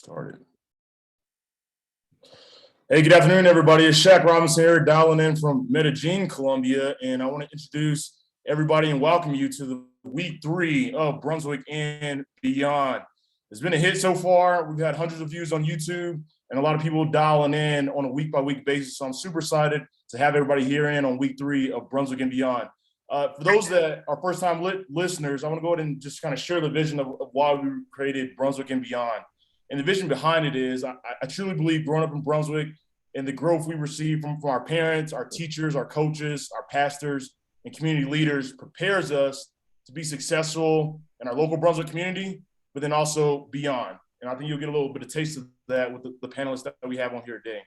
Started. Hey, good afternoon, everybody. It's Shaq Robinson here, dialing in from Medellin, Colombia, and I want to introduce everybody and welcome you to the week 3 of Brunswick and Beyond. It's been a hit so far. We've had hundreds of views on YouTube and a lot of people dialing in on a week-by-week basis, so I'm super excited to have everybody here in on week 3 of Brunswick and Beyond. For those that are first-time listeners, I want to go ahead and just kind of share the vision of why we created Brunswick and Beyond. And the vision behind it is I truly believe growing up in Brunswick and the growth we receive from our parents, our teachers, our coaches, our pastors, and community leaders prepares us to be successful in our local Brunswick community, but then also beyond. And I think you'll get a little bit of taste of that with the panelists that we have on here today.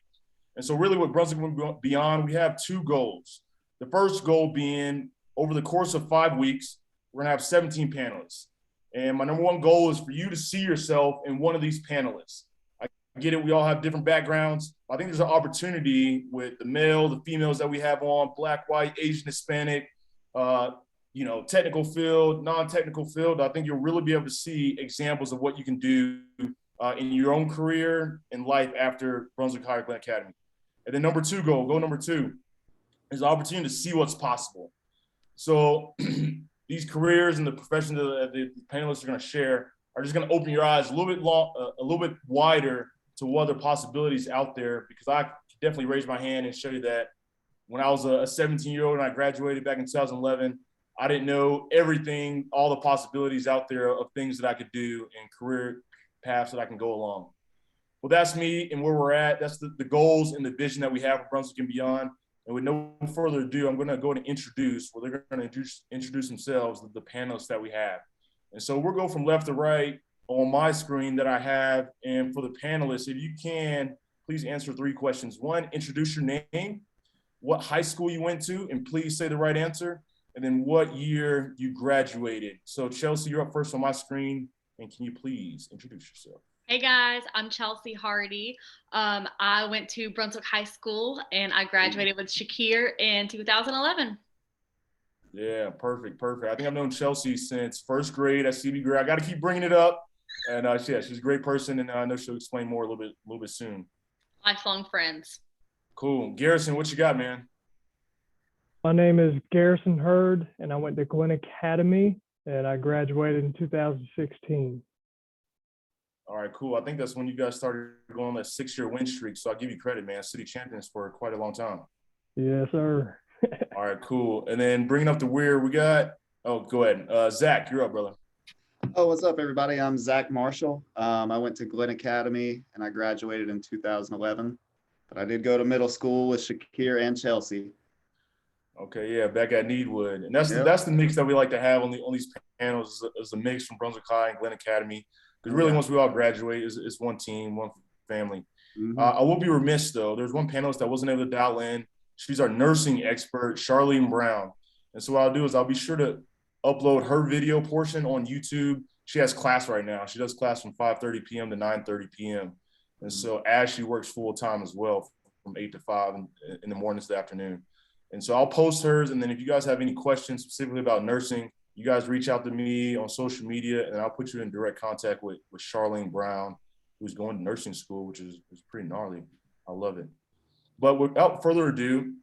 And so really with Brunswick and Beyond, we have 2 goals. The first goal being over the course of 5 weeks, we're gonna have 17 panelists. And my number one goal is for you to see yourself in one of these panelists. I get it, we all have different backgrounds. I think there's an opportunity with the male, the females that we have on, Black, white, Asian, Hispanic, technical field, non-technical field. I think you'll really be able to see examples of what you can do in your own career and life after Brunswick Higher Glen Academy. And then goal number 2, is the opportunity to see what's possible. So these careers and the professions that the panelists are going to share are just going to open your eyes a little bit wider to what other possibilities out there, because I definitely raise my hand and show you that when I was a 17-year-old and I graduated back in 2011, I didn't know everything, all the possibilities out there of things that I could do and career paths that I can go along. Well, that's me and where we're at. That's the goals and the vision that we have for Brunswick and Beyond. And with no further ado, I'm going to go and they're going to introduce themselves, the panelists that we have. And so we'll go from left to right on my screen that I have. And for the panelists, if you can, please answer 3 questions. 1, introduce your name, what high school you went to, and please say the right answer. And then what year you graduated. So Chelsea, you're up first on my screen. And can you please introduce yourself? Hey guys, I'm Chelsea Hardy. I went to Brunswick High School and I graduated with Shakir in 2011. Yeah, perfect. I think I've known Chelsea since first grade at CB grade. I got to keep bringing it up. And she's a great person, and I know she'll explain more a little bit soon. Lifelong friends. Cool. Garrison, what you got, man? My name is Garrison Hurd, and I went to Glen Academy, and I graduated in 2016. All right, cool. I think that's when you guys started going on that 6-year win streak. So I'll give you credit, man. City champions for quite a long time. Yes, sir. All right, cool. And then bringing up the rear, we got, go ahead. Zach, you're up, brother. Oh, what's up, everybody? I'm Zach Marshall. I went to Glen Academy, and I graduated in 2011. But I did go to middle school with Shakir and Chelsea. Okay, yeah, back at Needwood. And that's the mix that we like to have on these panels is a mix from Brunswick High and Glen Academy. Because really, once we all graduate, it's one team, one family. Mm-hmm. I will be remiss, though. There's one panelist that wasn't able to dial in. She's our nursing expert, Charlene Brown. And so what I'll do is I'll be sure to upload her video portion on YouTube. She has class right now. She does class from 5:30 p.m. to 9:30 p.m. And so as she works full-time as well from 8 to 5 in the mornings to the afternoon. And so I'll post hers. And then if you guys have any questions specifically about nursing, you guys reach out to me on social media, and I'll put you in direct contact with Charlene Brown, who's going to nursing school, which is pretty gnarly. I love it. But without further ado,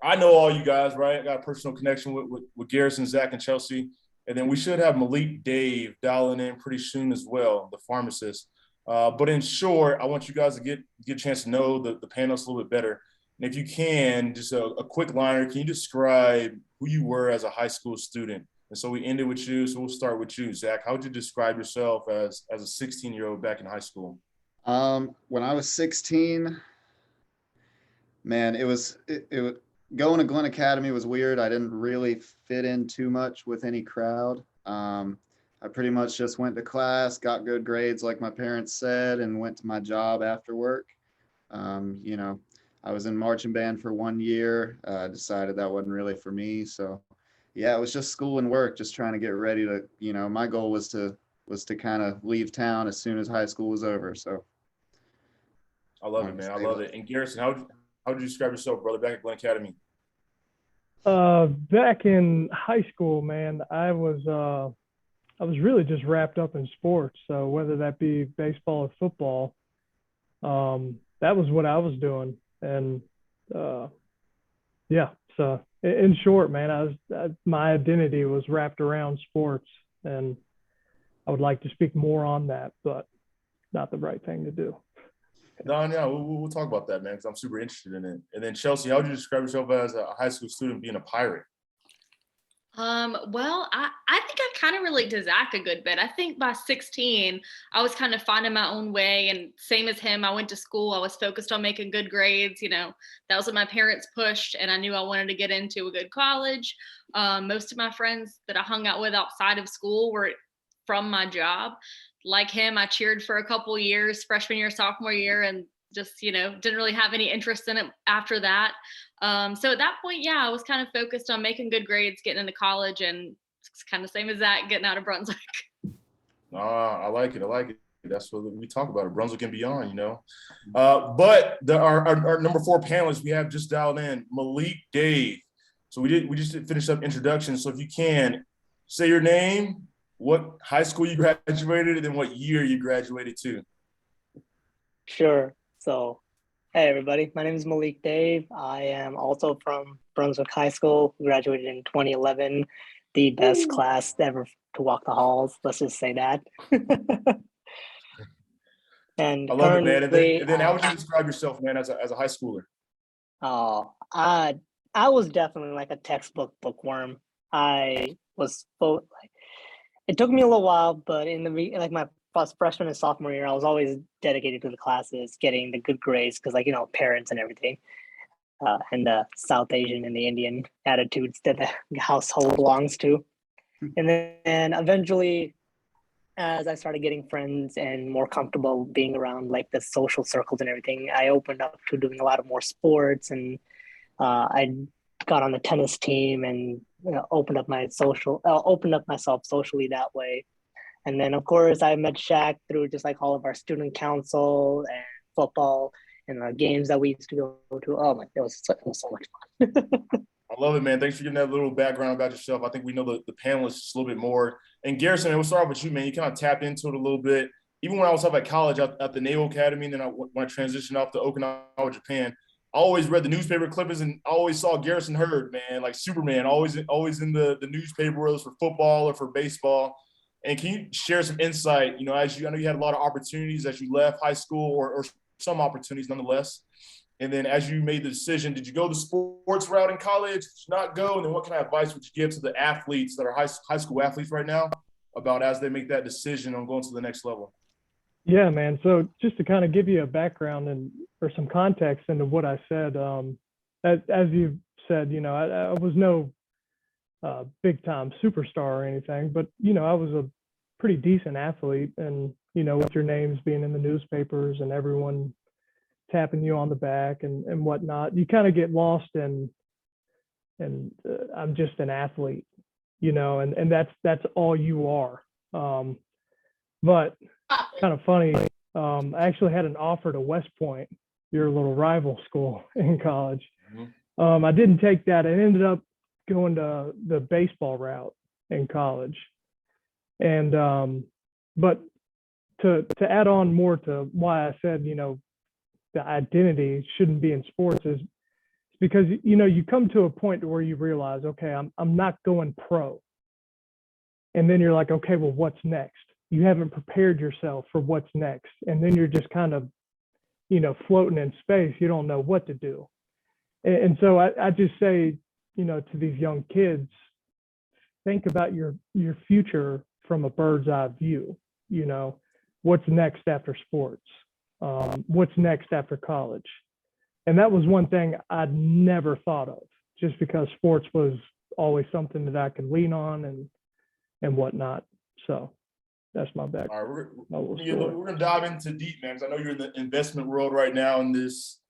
I know all you guys, right? I got a personal connection with Garrison, Zach, and Chelsea. And then we should have Malik Dave dialing in pretty soon as well, the pharmacist. But in short, I want you guys to get a chance to know the panelists a little bit better. And if you can, just a quick liner, can you describe who you were as a high school student? And so we ended with you, so we'll start with you, Zach. How would you describe yourself as a 16-year-old back in high school? When I was 16, man, it was going to Glen Academy was weird. I didn't really fit in too much with any crowd. I pretty much just went to class, got good grades like my parents said, and went to my job after work. I was in marching band for 1 year. Decided that wasn't really for me, so yeah, it was just school and work, just trying to get ready to, my goal was to kind of leave town as soon as high school was over. So I love it, man. I love it. And Garrison, how would you describe yourself, brother, back at Glen Academy? Back in high school, man, I was was really just wrapped up in sports. So whether that be baseball or football, that was what I was doing. And yeah, so in short, man, my identity was wrapped around sports, and I would like to speak more on that, but not the right thing to do. No, we'll talk about that, man, because I'm super interested in it. And then Chelsea, how would you describe yourself as a high school student being a pirate? Well, I think I kind of relate to Zach a good bit. I think by 16, I was kind of finding my own way. And same as him, I went to school. I was focused on making good grades. That was what my parents pushed. And I knew I wanted to get into a good college. Most of my friends that I hung out with outside of school were from my job. Like him, I cheered for a couple years, freshman year, sophomore year, and just, didn't really have any interest in it after that. So at that point, yeah, I was kind of focused on making good grades, getting into college, and it's kind of same as that, getting out of Brunswick. I like it. I like it. That's what we talk about, Brunswick and beyond, But our number 4 panelists we have just dialed in, Malik, Dave. So we just finished up introductions. So if you can, say your name, what high school you graduated, and then what year you graduated to. Sure. So, hey everybody, my name is Malik Dave. I am also from Brunswick High School, graduated in 2011, the best class ever to walk the halls. Let's just say that. And I love it, man. And then how would you I, describe yourself, man, as a high schooler? oh, I was definitely like a textbook bookworm. I was like, it took me a little while, but in like my freshman and sophomore year, I was always dedicated to the classes, getting the good grades because, like, parents and everything, and the South Asian and the Indian attitudes that the household belongs to. And then eventually, as I started getting friends and more comfortable being around like the social circles and everything, I opened up to doing a lot of more sports, and I got on the tennis team and opened up myself socially that way. And then, of course, I met Shaq through just like all of our student council and football and the games that we used to go to. Oh my, it was so much fun. I love it, man. Thanks for giving that little background about yourself. I think we know the panelists just a little bit more. And Garrison, man, we'll start off with you, man. You kind of tapped into it a little bit. Even when I was up at college at the Naval Academy, and then when I transitioned off to Okinawa, Japan, I always read the newspaper clippings and I always saw Garrison Hurd, man, like Superman, always in the newspaper, whether it's for football or for baseball. And can you share some insight, I know you had a lot of opportunities as you left high school or some opportunities nonetheless. And then as you made the decision, did you go the sports route in college? Did you not go? And then what kind of advice would you give to the athletes that are high school athletes right now about as they make that decision on going to the next level? Yeah, man. So just to kind of give you a background or some context into what I said, as you said, I was no big time superstar or anything, but I was a pretty decent athlete, and with your names being in the newspapers and everyone tapping you on the back and whatnot, you kind of get lost in I'm just an athlete, and that's all you are. But kind of funny, I actually had an offer to West Point, your little rival school in college. I didn't take that. I ended up going to the baseball route in college. And but to add on more to why I said, the identity shouldn't be in sports is because, you come to a point where you realize, okay, I'm not going pro. And then you're like, okay, well, what's next? You haven't prepared yourself for what's next. And then you're just kind of, floating in space. You don't know what to do. And so I just say, to these young kids, think about your future from a bird's eye view. What's next after sports? What's next after college? And that was one thing I'd never thought of, just because sports was always something that I could lean on and whatnot. So that's my back. All right, we're going to dive into deep, man, because I know you're in the investment world right now, and there's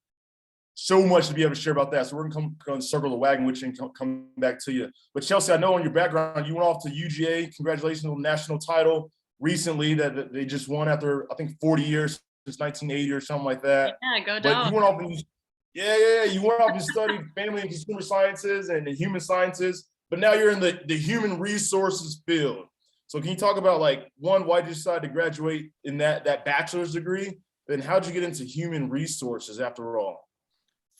so much to be able to share about that. So we're going to circle the wagon with you and come back to you. But Chelsea, I know on your background, you went off to UGA. Congratulations on the national title recently that they just won after, I think, 40 years, since 1980 or something like that. Yeah, go But down. you went off and you went off and studied family and consumer sciences and the human sciences, but now you're in the human resources field. So can you talk about like, one, why did you decide to graduate in that bachelor's degree? Then how'd you get into human resources after all?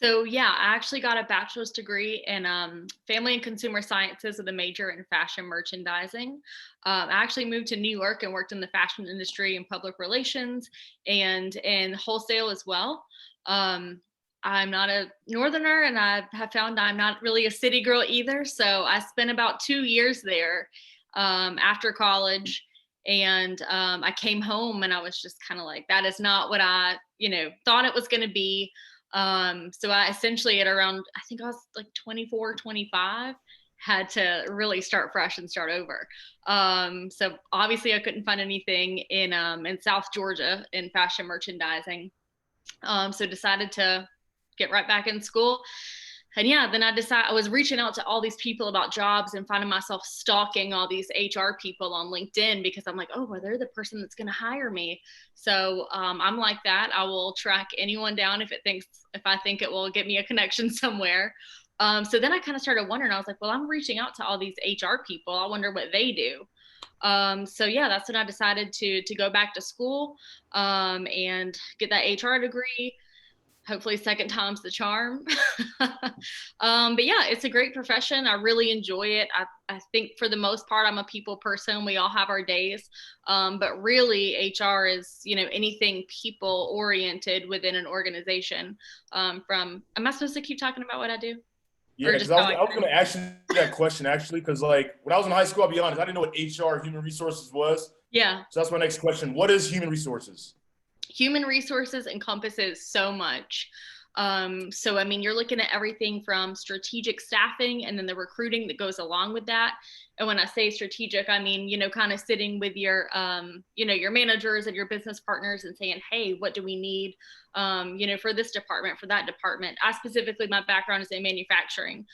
So yeah, I actually got a bachelor's degree in family and consumer sciences with a major in fashion merchandising. I actually moved to New York and worked in the fashion industry and public relations and in wholesale as well. I'm not a northerner, and I have found I'm not really a city girl either. So I spent about 2 years there after college. And I came home and I was just kind of like, that is not what I, thought it was going to be. So I essentially at around, I think I was like 24, 25, had to really start fresh and start over. So obviously I couldn't find anything in South Georgia in fashion merchandising. So decided to get right back in school. And yeah, then I was reaching out to all these people about jobs and finding myself stalking all these HR people on LinkedIn because I'm like, oh, well, they're the person that's going to hire me. So I'm like that. I will track anyone down if I think it will get me a connection somewhere. So then I kind of started wondering. I was like, well, I'm reaching out to all these HR people. I wonder what they do. So yeah, that's when I decided to go back to school and get that HR degree. Hopefully second time's the charm. But yeah, it's a great profession. I really enjoy it. I think for the most part, I'm a people person. We all have our days. But really HR is, anything people oriented within an organization. Am I supposed to keep talking about what I do? Yeah, because I was going to ask you that question actually, because like when I was in high school, I'll be honest, I didn't know what HR, human resources was. Yeah. So that's my next question. What is human resources? Human resources encompasses so much. So, I mean, you're looking at everything from strategic staffing and then the recruiting that goes along with that. And when I say strategic, I mean, kind of sitting with your, your managers and your business partners and saying, hey, what do we need, for this department, for that department. I specifically, my background is in manufacturing.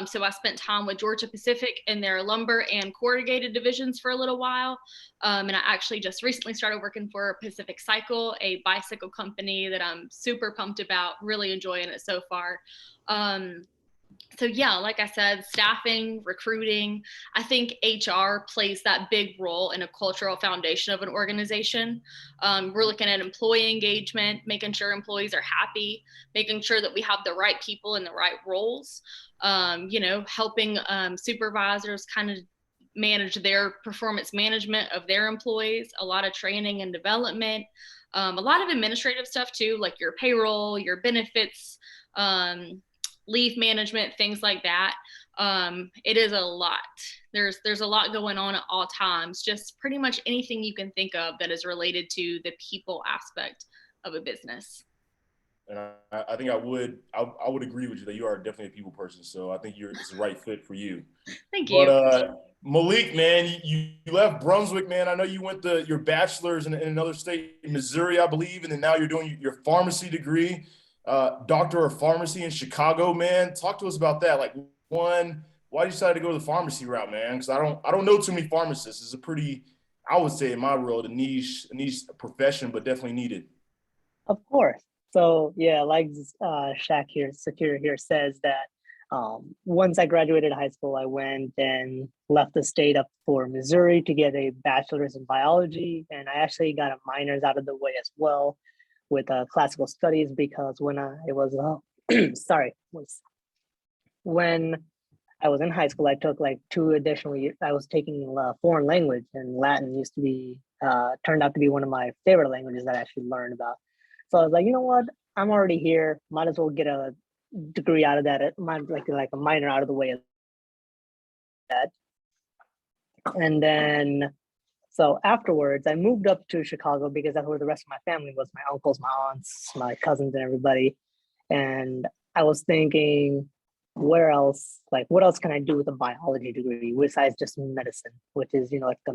So I spent time with Georgia Pacific in their lumber and corrugated divisions for a little while. And I actually just recently started working for Pacific Cycle, a bicycle company that I'm super pumped about, really enjoying it so far. So yeah, like I said, staffing, recruiting, I think HR plays that big role in a cultural foundation of an organization. We're looking at employee engagement, making sure employees are happy, making sure that we have the right people in the right roles, helping supervisors kind of manage their performance management of their employees, a lot of training and development, a lot of administrative stuff too, like your payroll, your benefits, leave management, things like that. It is a lot. There's a lot going on at all times, just pretty much anything you can think of that is related to the people aspect of a business. And I think I would agree with you that you are definitely a people person. So I think it's the right fit for you. Thank you. But Malik, man, you left Brunswick, man. I know you went your bachelor's in another state, in Missouri, I believe, and then now you're doing your pharmacy degree, doctor of pharmacy in Chicago, man. Talk to us about that. Like, one, why you decided to go the pharmacy route, man? Because I don't know too many pharmacists. It's a pretty, I would say in my world, a niche profession, but definitely needed. Of course. So yeah, like Shaq here, Secure here says that once I graduated high school, I went and left the state up for Missouri to get a bachelor's in biology. And I actually got a minor's out of the way as well with classical studies, because when I was, when I was in high school, I took like 2 additional years. I was taking foreign language, and Latin used to be, turned out to be one of my favorite languages that I actually learned about. So I was like, you know what? I'm already here. Might as well get a degree out of that. Like a minor out of the way of that. And then, so afterwards, I moved up to Chicago because that's where the rest of my family was. My uncles, my aunts, my cousins, and everybody. And I was thinking, where else? Like, what else can I do with a biology degree besides just medicine, which is, like a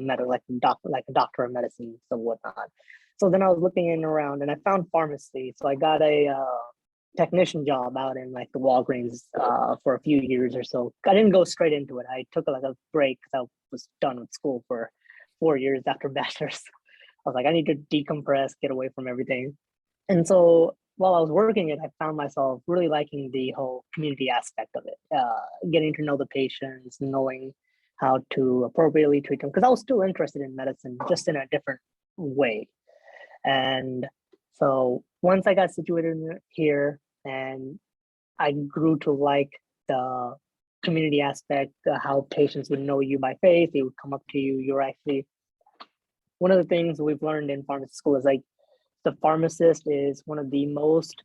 doctor of medicine, so whatnot. So then I was looking in around and I found pharmacy. So I got a technician job out in like the Walgreens for a few years or so. I didn't go straight into it. I took like a break because I was done with school for 4 years after bachelor's. I was like, I need to decompress, get away from everything. And so while I was working it, I found myself really liking the whole community aspect of it, getting to know the patients, knowing how to appropriately treat them, because I was still interested in medicine, just in a different way. And so once I got situated here and I grew to like the community aspect, how patients would know you by face, they would come up to you. You're actually, one of the things we've learned in pharmacy school is like the pharmacist is one of the most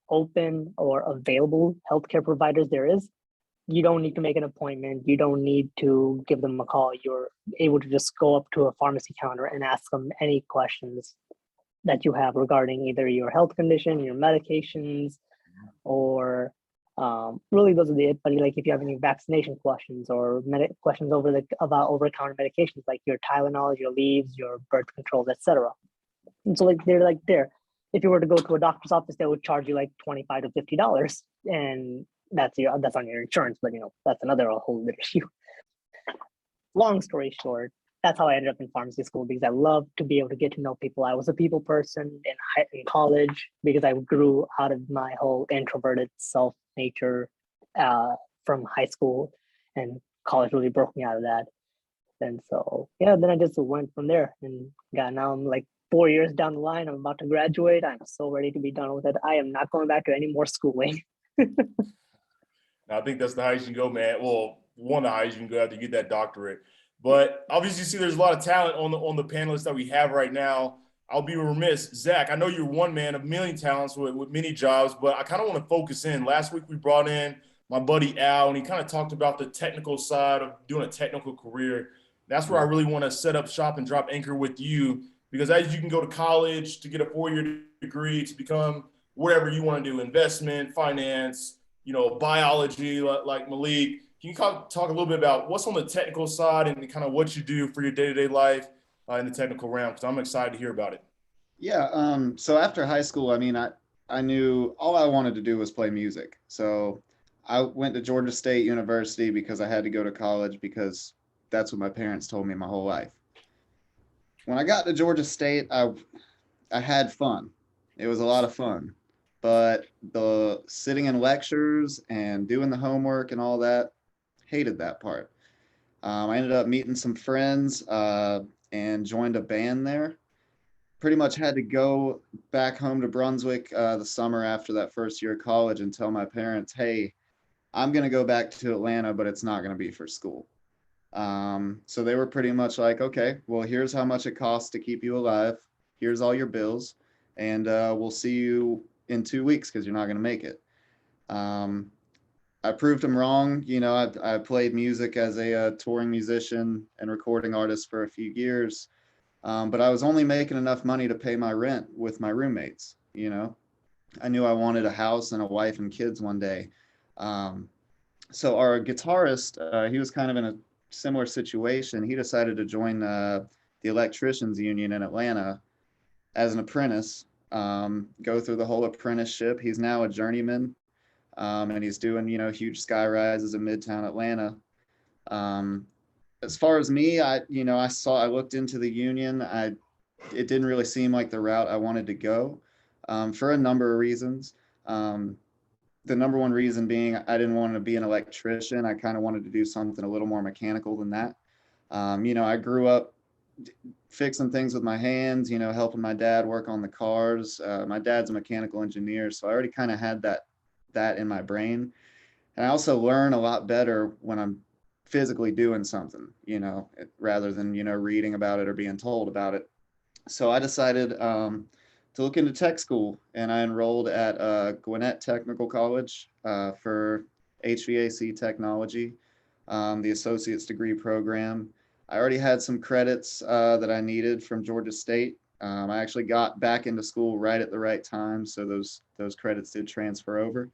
open or available healthcare providers there is. You don't need to make an appointment. You don't need to give them a call. You're able to just go up to a pharmacy counter and ask them any questions that you have regarding either your health condition, your medications, or really those are the it. But like if you have any vaccination questions or questions about over-the-counter medications like your Tylenol, your leaves, your birth controls, etc. And so like they're like there. If you were to go to a doctor's office, they would charge you like $25 to $50, and that's on your insurance. But that's another whole other issue. Long story short, that's how I ended up in pharmacy school, because I love to be able to get to know people. I was a people person in college because I grew out of my whole introverted self nature from high school, and college really broke me out of that. And so, yeah, then I just went from there, and now I'm like 4 years down the line. I'm about to graduate. I'm so ready to be done with it. I am not going back to any more schooling. I think that's the highest you can go, man. Well, one of the highest you can go after you get that doctorate. But obviously, you see, there's a lot of talent on the panelists that we have right now. I'll be remiss, Zach. I know you're one man of million talents with many jobs, but I kind of want to focus in. Last week we brought in my buddy Al, and he kind of talked about the technical side of doing a technical career. That's where I really want to set up shop and drop anchor with you, because as you can go to college to get a 4-year degree to become whatever you want to do, investment, finance, biology, like Malik. Can you talk a little bit about what's on the technical side and kind of what you do for your day-to-day life in the technical realm? Because I'm excited to hear about it. Yeah. So after high school, I knew all I wanted to do was play music. So I went to Georgia State University because I had to go to college, because that's what my parents told me my whole life. When I got to Georgia State, I had fun. It was a lot of fun. But the sitting in lectures and doing the homework and all that, hated that part. I ended up meeting some friends and joined a band there. Pretty much had to go back home to Brunswick the summer after that first year of college and tell my parents, hey, I'm going to go back to Atlanta, but it's not going to be for school. So they were pretty much like, okay, well, here's how much it costs to keep you alive. Here's all your bills. And we'll see you in 2 weeks because you're not going to make it. I proved them wrong. I played music as a touring musician and recording artist for a few years, but I was only making enough money to pay my rent with my roommates. I knew I wanted a house and a wife and kids one day. So our guitarist, he was kind of in a similar situation. He decided to join the electricians union in Atlanta as an apprentice, go through the whole apprenticeship. He's now a journeyman. And he's doing, huge sky rises in Midtown Atlanta. As far as me, I looked into the union. It didn't really seem like the route I wanted to go, for a number of reasons. The number one reason being I didn't want to be an electrician. I kind of wanted to do something a little more mechanical than that. I grew up fixing things with my hands, helping my dad work on the cars. My dad's a mechanical engineer, so I already kind of had that in my brain. And I also learn a lot better when I'm physically doing something, rather than, reading about it or being told about it. So I decided to look into tech school, and I enrolled at Gwinnett Technical College for HVAC technology, the associate's degree program. I already had some credits that I needed from Georgia State. I actually got back into school right at the right time, so those credits did transfer over.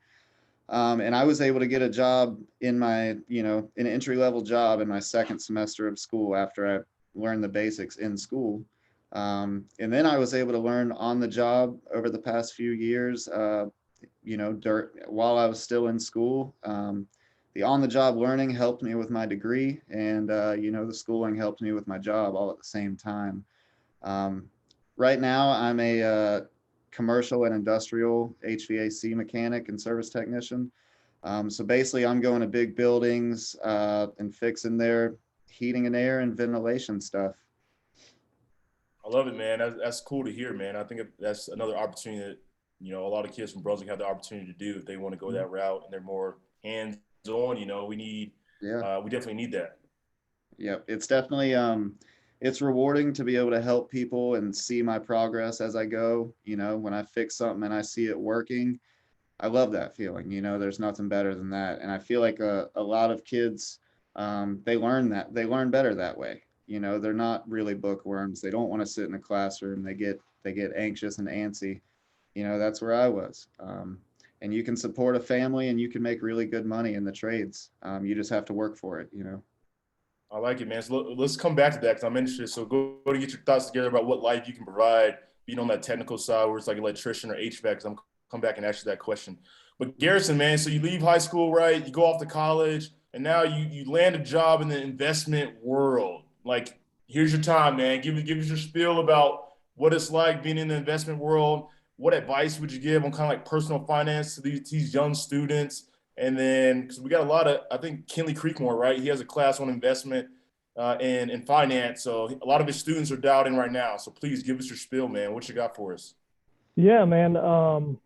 And I was able to get a job in an entry-level job in my second semester of school after I learned the basics in school. And then I was able to learn on the job over the past few years, while I was still in school. The on-the-job learning helped me with my degree, and the schooling helped me with my job all at the same time. Right now, I'm a commercial and industrial HVAC mechanic and service technician. So basically, I'm going to big buildings and fixing their heating and air and ventilation stuff. I love it, man. That's cool to hear, man. I think that's another opportunity that, a lot of kids from Brunswick have the opportunity to do if they want to go that route and they're more hands-on. We definitely need that. Yeah, it's definitely it's rewarding to be able to help people and see my progress as I go. When I fix something and I see it working, I love that feeling. There's nothing better than that. And I feel like a lot of kids, they learn better that way. They're not really bookworms. They don't want to sit in a classroom. They get anxious and antsy. That's where I was. And you can support a family and you can make really good money in the trades. You just have to work for it. I like it, man. So let's come back to that because I'm interested. So go to get your thoughts together about what life you can provide, being on that technical side where it's like electrician or HVAC, because I'm come back and ask you that question. But Garrison, man, so you leave high school, right? You go off to college, and now you land a job in the investment world. Like, here's your time, man. Give us your spiel about what it's like being in the investment world. What advice would you give on kind of like personal finance to these young students? And then, because we got a lot of, I think Kinley Creekmore, right? He has a class on investment and finance. So a lot of his students are dialed in right now. So please give us your spiel, man. What you got for us? Yeah, man.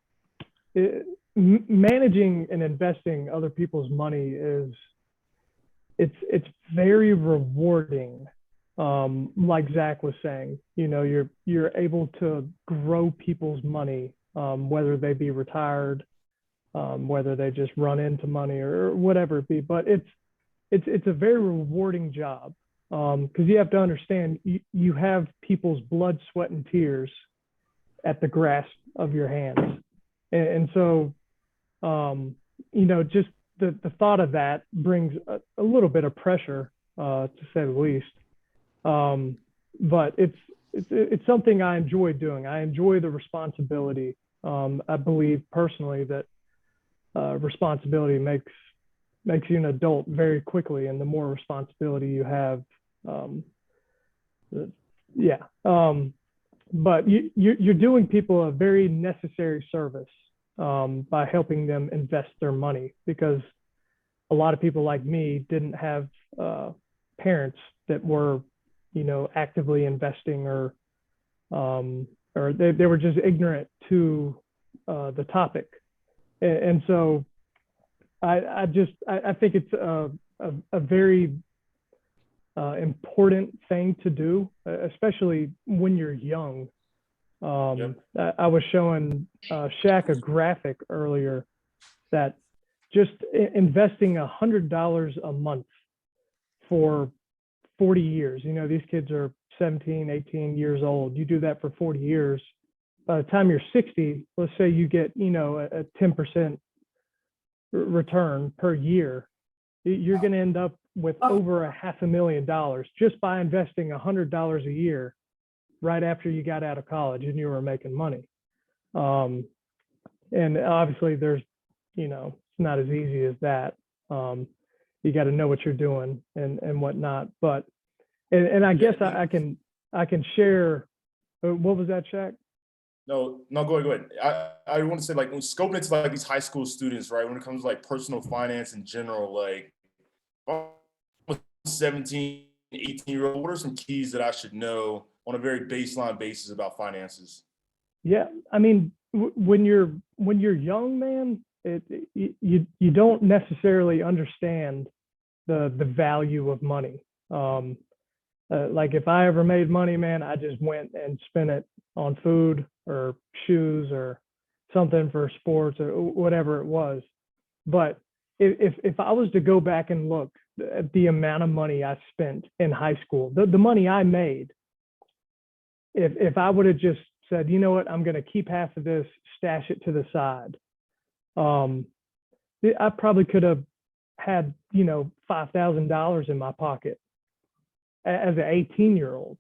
Managing and investing other people's money it's very rewarding. Like Zach was saying, you're able to grow people's money, whether they be retired, whether they just run into money or whatever it be. But it's a very rewarding job because you have to understand you have people's blood, sweat, and tears at the grasp of your hands, and so just the thought of that brings a little bit of pressure, to say the least. But it's something I enjoy doing. I enjoy the responsibility. I believe personally that responsibility makes you an adult very quickly, and the more responsibility you have, but you're doing people a very necessary service by helping them invest their money, because a lot of people like me didn't have parents that were, actively investing, or they were just ignorant to the topic. And so I think it's a very important thing to do, especially when you're young. I was showing Shaq a graphic earlier that just investing $100 a month for 40 years, these kids are 17, 18 years old. You do that for 40 years. By the time you're 60, let's say you get, a 10% return per year, you're going to end up with over $500,000 just by investing $100 a year right after you got out of college and you were making money. And obviously there's, it's not as easy as that. You got to know what you're doing and whatnot. But, and I guess I can share, what was that, Shaq? No, go ahead. I want to say, like, when scoping it to like these high school students, right? When it comes to like personal finance in general, like 17, 18-year-old, what are some keys that I should know on a very baseline basis about finances? Yeah, I mean, when you're young, man, you don't necessarily understand the value of money. Like if I ever made money, man, I just went and spent it on food or shoes or something for sports or whatever it was. But if I was to go back and look at the amount of money I spent in high school, the money I made, if I would have just said, you know what, I'm going to keep half of this, stash it to the side, I probably could have had, $5,000 in my pocket as an 18-year-old.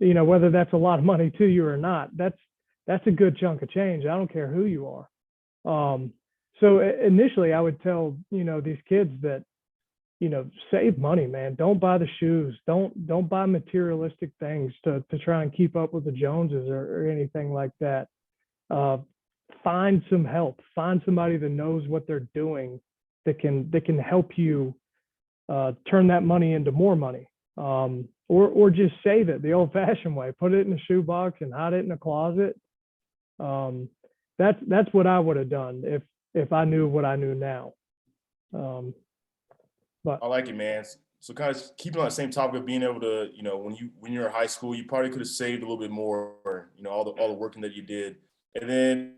Whether that's a lot of money to you or not, that's a good chunk of change. I don't care who you are. So initially I would tell, these kids that, save money, man. Don't buy the shoes. Don't buy materialistic things to try and keep up with the Joneses or anything like that. Find some help. Find somebody that knows what they're doing that can help you turn that money into more money, or just save it the old-fashioned way, put it in a shoebox and hide it in a closet. That's what I would have done if I knew what I knew now. But I like it, man. So kind of keeping on the same topic of being able to, when you're in high school, you probably could have saved a little bit more, all the working that you did. And then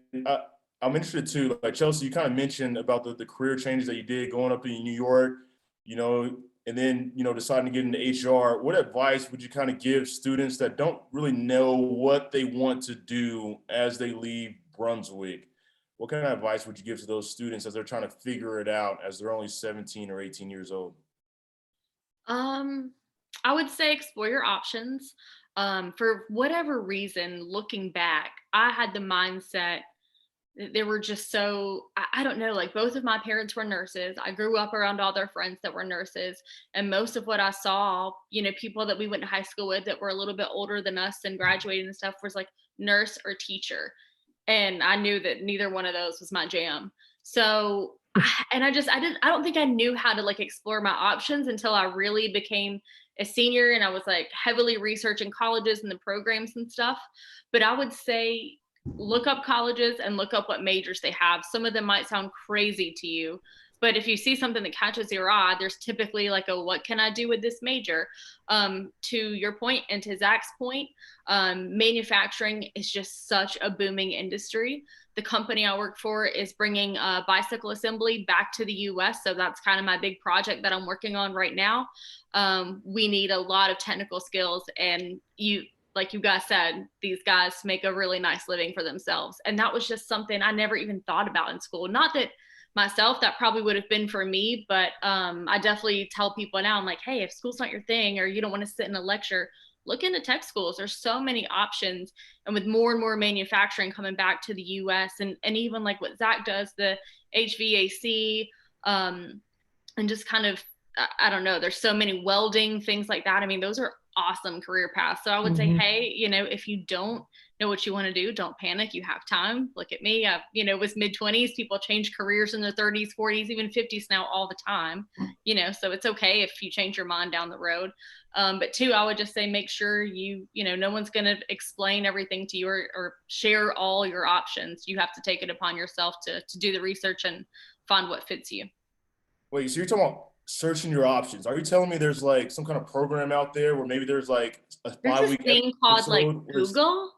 I'm interested too, like Chelsea, you kind of mentioned about the career changes that you did going up in New York, and then, deciding to get into HR. What advice would you kind of give students that don't really know what they want to do as they leave Brunswick? What kind of advice would you give to those students as they're trying to figure it out as they're only 17 or 18 years old? I would say explore your options. For whatever reason, looking back, I had the mindset that they were just so, I don't know, like both of my parents were nurses. I grew up around all their friends that were nurses. And most of what I saw, people that we went to high school with that were a little bit older than us and graduated and stuff was like nurse or teacher. And I knew that neither one of those was my jam. So, I don't think I knew how to like explore my options until I really became a senior and I was like heavily researching colleges and the programs and stuff. But I would say look up colleges and look up what majors they have. Some of them might sound crazy to you, but if you see something that catches your eye, there's typically like what can I do with this major? To your point and to Zach's point, manufacturing is just such a booming industry. The company I work for is bringing bicycle assembly back to the US. So that's kind of my big project that I'm working on right now. We need a lot of technical skills, and like you guys said, these guys make a really nice living for themselves. And that was just something I never even thought about in school. Not that myself, that probably would have been for me, but I definitely tell people now, I'm like, hey, if school's not your thing or you don't want to sit in a lecture, look into tech schools. There's so many options. And with more and more manufacturing coming back to the US and even like what Zach does, the HVAC, and just kind of, I don't know, there's so many welding, things like that. I mean, those are awesome career paths. So I would say, hey, if you don't know what you want to do, don't panic. You have time. Look at me. I, was mid-20s. People change careers in their 30s, 40s, even 50s now all the time, so it's okay if you change your mind down the road. But two, I would just say, make sure no one's going to explain everything to you or share all your options. You have to take it upon yourself to do the research and find what fits you. Wait, so you're talking about searching your options? Are you telling me there's like some kind of program out there where maybe there's like a 5-week thing called like Google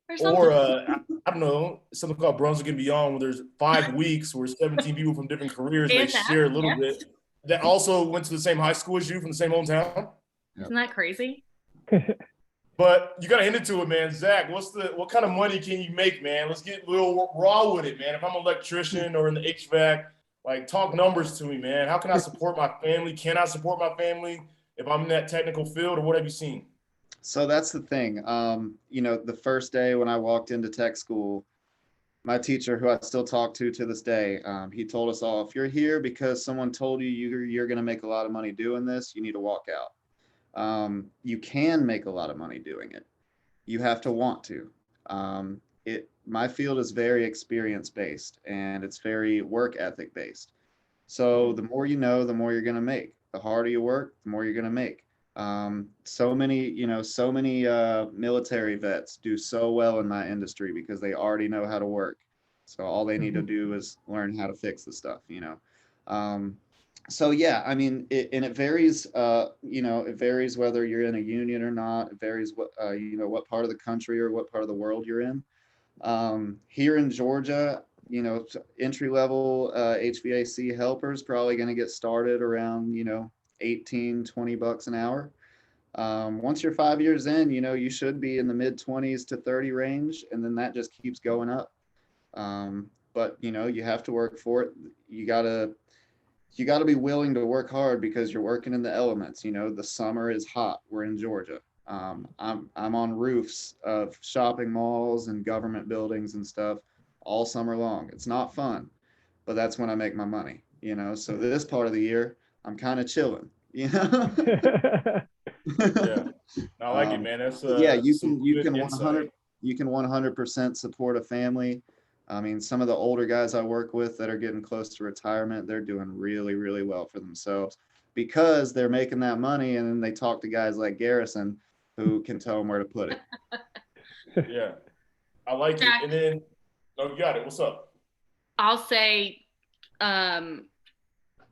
or something? Or I don't know, something called Brunswick and Beyond, where there's 5 weeks where 17 people from different careers, they share a little bit, that also went to the same high school as you from the same hometown. Isn't that crazy? But you got to hint it to it, man. Zach, what kind of money can you make, man? Let's get a little raw with it, man. If I'm an electrician or in the HVAC, like talk numbers to me, man. How can I support my family? Can I support my family if I'm in that technical field, or what have you seen? So that's the thing. The first day when I walked into tech school, my teacher, who I still talk to this day, he told us all, if you're here because someone told you you're going to make a lot of money doing this, you need to walk out. You can make a lot of money doing it. You have to want to. My field is very experience based and it's very work ethic based. So the more you know, the more you're going to make. The harder you work, the more you're going to make. So many military vets do so well in my industry because they already know how to work. So all they need to do is learn how to fix the stuff, So yeah, I mean, it varies, it varies whether you're in a union or not. It varies what part of the country or what part of the world you're in. Here in Georgia, entry level HVAC helpers probably going to get started around, $18-20 an hour. Once you're 5 years in, you should be in the mid 20s to 30 range, and then that just keeps going up. But you have to work for it. You gotta be willing to work hard because you're working in the elements. The summer is hot. We're in Georgia. I'm on roofs of shopping malls and government buildings and stuff all summer long. It's not fun, but that's when I make my money. So this part of the year, I'm kind of chilling. Yeah, I like it, man. That's you can 100% support a family. I mean, some of the older guys I work with that are getting close to retirement, they're doing really, really well for themselves. because they're making that money, and then they talk to guys like Garrison who can tell them where to put it. Yeah, I like it. Jack. And then, oh, you got it. What's up? I'll say,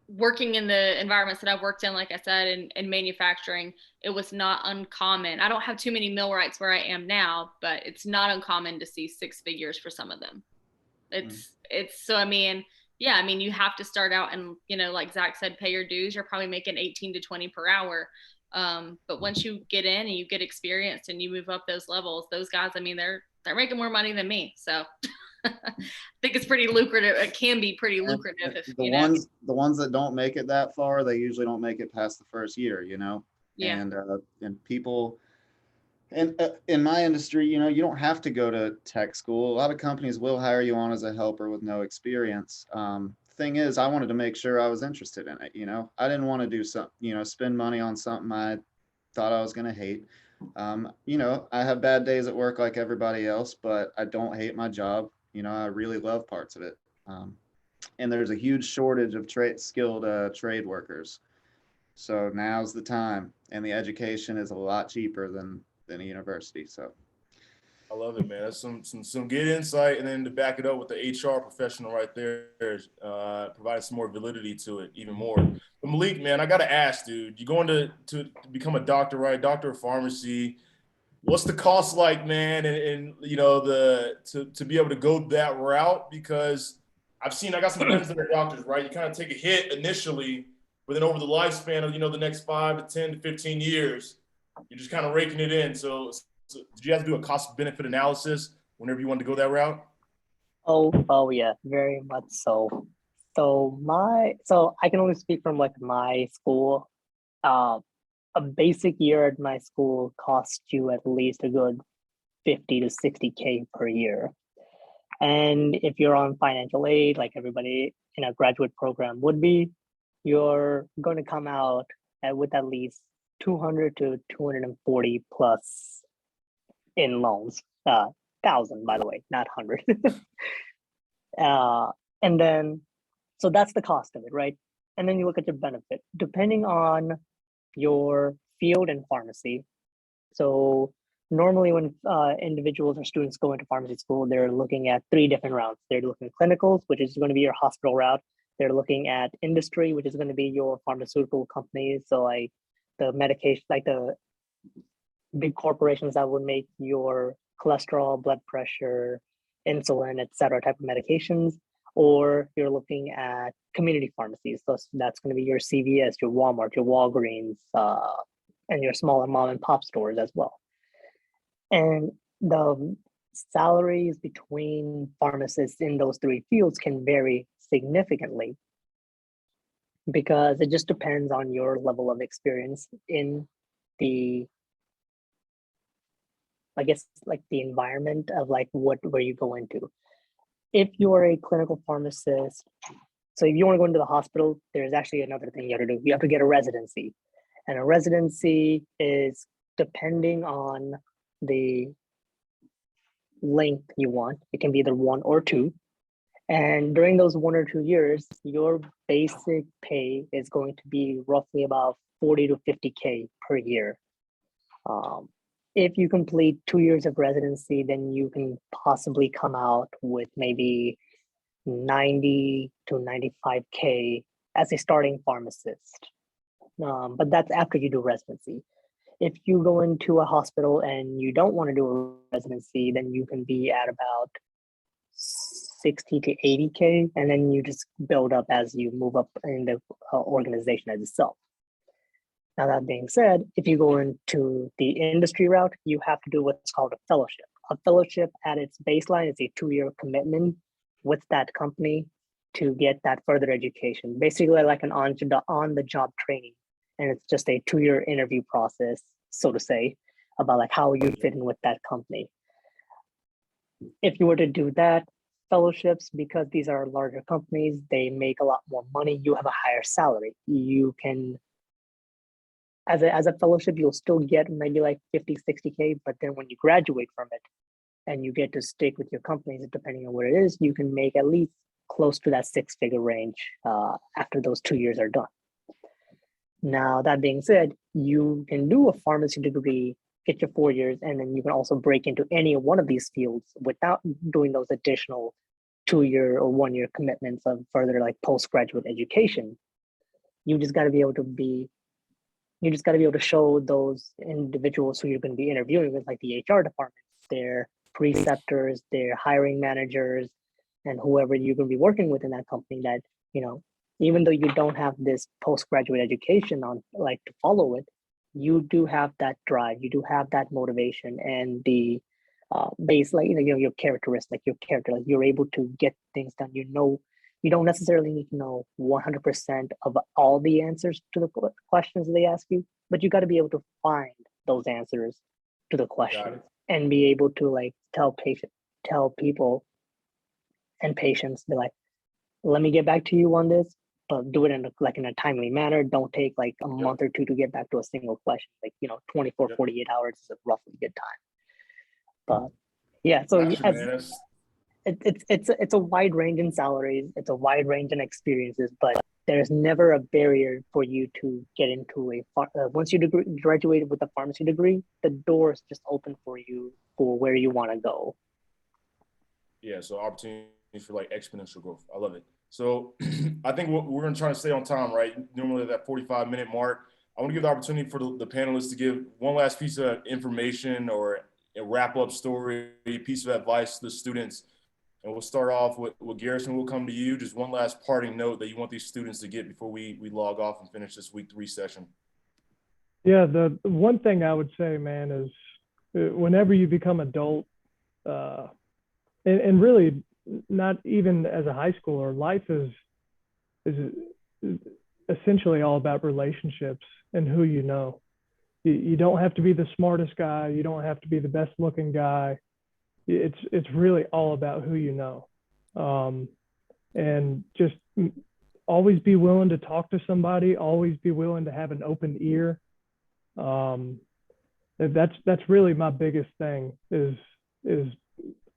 working in the environments that I've worked in, like I said, in manufacturing, it was not uncommon. I don't have too many millwrights where I am now, but it's not uncommon to see 6 figures for some of them. It's so, I mean, yeah, I mean, you have to start out and, you know, like Zach said, pay your dues. You're probably making 18 to 20 per hour. But once you get in and you get experienced and you move up those levels, those guys, I mean, they're making more money than me. So I think it's pretty lucrative. It can be pretty lucrative if the you know. the ones that don't make it that far, they usually don't make it past the first year, you know. Yeah. And people, and in my industry, you know, you don't have to go to tech school. A lot of companies will hire you on as a helper with no experience. Thing is, I wanted to make sure I was interested in it. You know, I didn't want to do something, you know, spend money on something I thought I was going to hate. You know, I have bad days at work like everybody else, but I don't hate my job. You know, I really love parts of it. And there's a huge shortage of skilled trade workers. So now's the time, and the education is a lot cheaper than a university. So I love it, man. That's some good insight, and then to back it up with the HR professional right there, providing some more validity to it, even more. But Malik, man, I gotta ask, dude, you're going to become a doctor, right? Doctor of pharmacy. What's the cost like, man? And you know, to be able to go that route, because I got some friends that are doctors, right? You kind of take a hit initially, but then over the lifespan of, you know, the next 5 to 10 to 15 years, you're just kind of raking it in. So did you have to do a cost benefit analysis whenever you wanted to go that route? Oh yeah, very much so. So I can only speak from like my school. A basic year at my school costs you at least a good 50 to 60K per year. And if you're on financial aid, like everybody in a graduate program would be, you're going to come out with at least 200 to 240 plus in loans. 1,000, by the way, not 100. And then, so that's the cost of it, right? And then you look at your benefit, depending on your field in pharmacy. So normally when individuals or students go into pharmacy school, they're looking at 3 different routes. They're looking at clinicals, which is going to be your hospital route. They're looking at industry, which is going to be your pharmaceutical companies. So like the medication, like the big corporations that would make your cholesterol, blood pressure, insulin, et cetera, type of medications. Or you're looking at community pharmacies. So that's going to be your CVS, your Walmart, your Walgreens, and your smaller mom and pop stores as well. And the salaries between pharmacists in those 3 fields can vary significantly because it just depends on your level of experience in the, I guess, like the environment of like where you go into. If you're a clinical pharmacist, so if you want to go into the hospital, there's actually another thing you have to do. You have to get a residency. And a residency is depending on the length you want. It can be either 1 or 2. And during those 1 or 2 years, your basic pay is going to be roughly about 40 to 50K per year. If you complete 2 years of residency, then you can possibly come out with maybe 90 to 95K as a starting pharmacist. But that's after you do residency. If you go into a hospital and you don't want to do a residency, then you can be at about 60 to 80K, and then you just build up as you move up in the organization as itself. Now, that being said, if you go into the industry route, you have to do what's called a fellowship. A fellowship at its baseline is a 2-year commitment with that company to get that further education, basically like an on-the-job training. And it's just a 2-year interview process, so to say, about like how you fit in with that company. If you were to do that, fellowships, because these are larger companies, they make a lot more money. You have a higher salary. You can, as a fellowship, you'll still get maybe like 50, 60K, but then when you graduate from it and you get to stick with your companies, depending on what it is, you can make at least close to that 6-figure range after those 2 years are done. Now, that being said, you can do a pharmacy degree, get your 4 years, and then you can also break into any one of these fields without doing those additional 2 year or 1 year commitments of further like postgraduate education. You just got to be able to show those individuals who you're going to be interviewing with, like the HR departments, their preceptors, their hiring managers, and whoever you're going to be working with in that company, that, even though you don't have this postgraduate education on like to follow it, you do have that drive, you do have that motivation and the base, like, your characteristic, like your character, like you're able to get things done. You don't necessarily need to know 100% of all the answers to the questions they ask you, but you got to be able to find those answers to the questions and be able to like tell people and patients, be like, let me get back to you on this, but do it in a timely manner. Don't take like a month or two to get back to a single question. Like, 24, 48 hours is a roughly good time. But yeah, so it's a wide range in salaries, it's a wide range in experiences, but there's never a barrier for you to get into once you graduated with a pharmacy degree, the doors just open for you for where you want to go. Yeah, so opportunities for like exponential growth. I love it. So I think we're going to try to stay on time, right? Normally that 45-minute mark. I want to give the opportunity for the panelists to give one last piece of information or a wrap-up story, a piece of advice to the students. And we'll start off with Garrison. We'll come to you. Just one last parting note that you want these students to get before we log off and finish this week 3 session. Yeah, the one thing I would say, man, is whenever you become adult, and really not even as a high schooler, life is essentially all about relationships and who you know. You don't have to be the smartest guy. You don't have to be the best looking guy. It's really all about who you know. And just always be willing to talk to somebody, always be willing to have an open ear. That's really my biggest thing is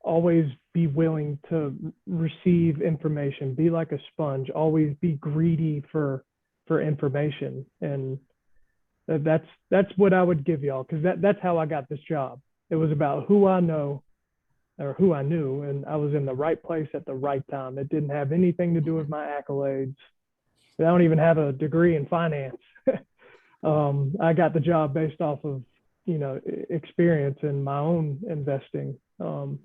always be willing to receive information, be like a sponge, always be greedy for information. And that's what I would give y'all, because that's how I got this job. It was about who I know or who I knew, and I was in the right place at the right time. It didn't have anything to do with my accolades. I don't even have a degree in finance. I got the job based off of, experience and my own investing. So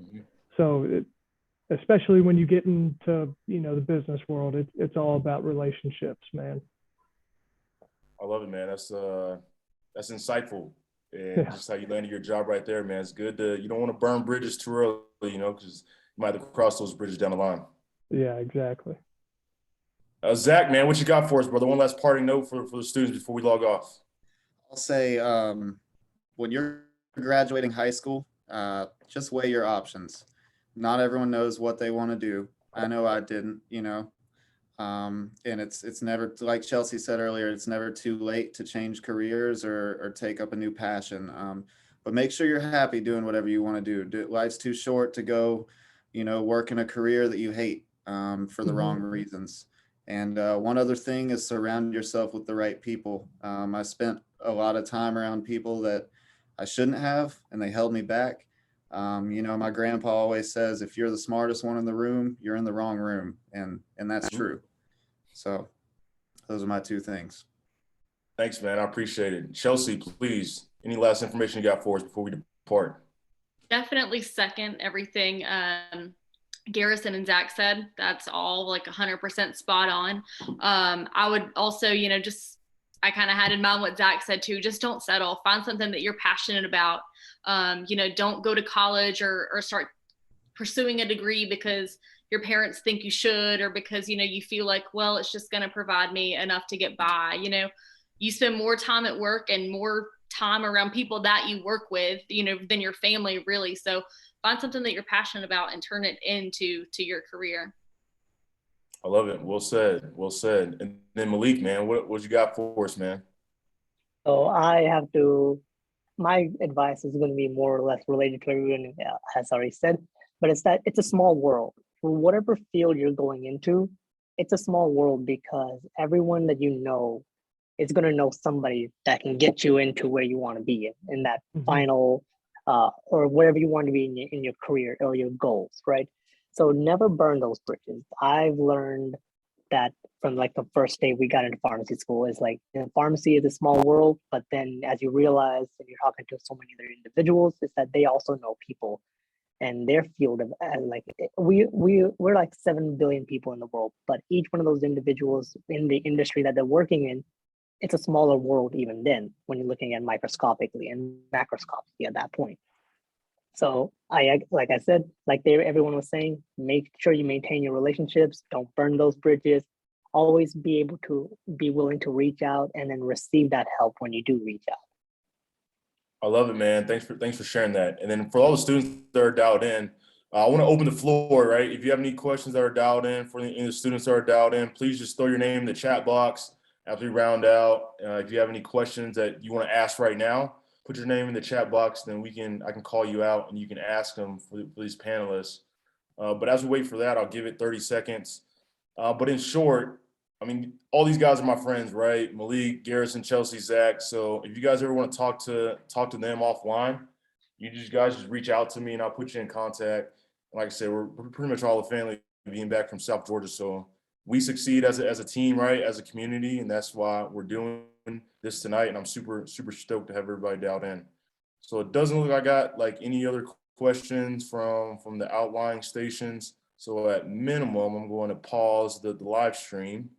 especially when you get into, the business world, it's all about relationships, man. I love it, man. That's insightful. And just how you landed your job right there, man. It's good you don't want to burn bridges too early, because you might have to cross those bridges down the line. Yeah, exactly. Zach, man, what you got for us, brother? One last parting note for the students before we log off. I'll say when you're graduating high school, just weigh your options. Not everyone knows what they want to do. I know I didn't, and it's never, like Chelsea said earlier, it's never too late to change careers or take up a new passion. But make sure you're happy doing whatever you want to do. Life's too short to go, work in a career that you hate for the wrong reasons. And one other thing is surround yourself with the right people. I spent a lot of time around people that I shouldn't have, and they held me back. My grandpa always says, if you're the smartest one in the room, you're in the wrong room. And that's true. So those are my 2 things. Thanks, man. I appreciate it. Chelsea, please, any last information you got for us before we depart? Definitely second everything Garrison and Zach said. That's all like 100% spot on. I would also, I kind of had in mind what Zach said too. Just don't settle. Find something that you're passionate about. Don't go to college or start pursuing a degree because your parents think you should, or because, you feel like, well, it's just going to provide me enough to get by. You spend more time at work and more time around people that you work with, than your family really. So find something that you're passionate about and turn it into your career. I love it. Well said. Well said. And then Malik, man, what you got for us, man? So my advice is going to be more or less related to everyone has already said, but it's a small world. For whatever field you're going into, it's a small world because everyone that you know it's going to know somebody that can get you into where you want to be in that Mhm. final or wherever you want to be in your career or your goals, right? So never burn those bridges. I've learned that from like the first day we got into pharmacy school is like, you know, pharmacy is a small world, but then as you realize and you're talking to so many other individuals, is that they also know people and their field of like we're like 7 billion people in the world, but each one of those individuals in the industry that they're working in, it's a smaller world even then when you're looking at microscopically and macroscopically at that point. So like I said, like everyone was saying, make sure you maintain your relationships, don't burn those bridges, always be able to be willing to reach out and then receive that help when you do reach out. I love it, man. Thanks for sharing that. And then for all the students that are dialed in, I want to open the floor, right? If you have any questions that are dialed in, for any of the students that are dialed in, please just throw your name in the chat box after we round out. If you have any questions that you want to ask right now, put your name in the chat box, then I can call you out and you can ask them for these panelists. But as we wait for that, I'll give it 30 seconds. But in short, I mean, all these guys are my friends, right? Malik, Garrison, Chelsea, Zach. So if you guys ever want to talk to them offline, you guys just reach out to me and I'll put you in contact. And like I said, we're pretty much all a family being back from South Georgia. So we succeed as a team, right? As a community. And that's why we're doing this tonight. And I'm super, super stoked to have everybody dialed in. So it doesn't look like I got like any other questions from the outlying stations. So at minimum, I'm going to pause the live stream.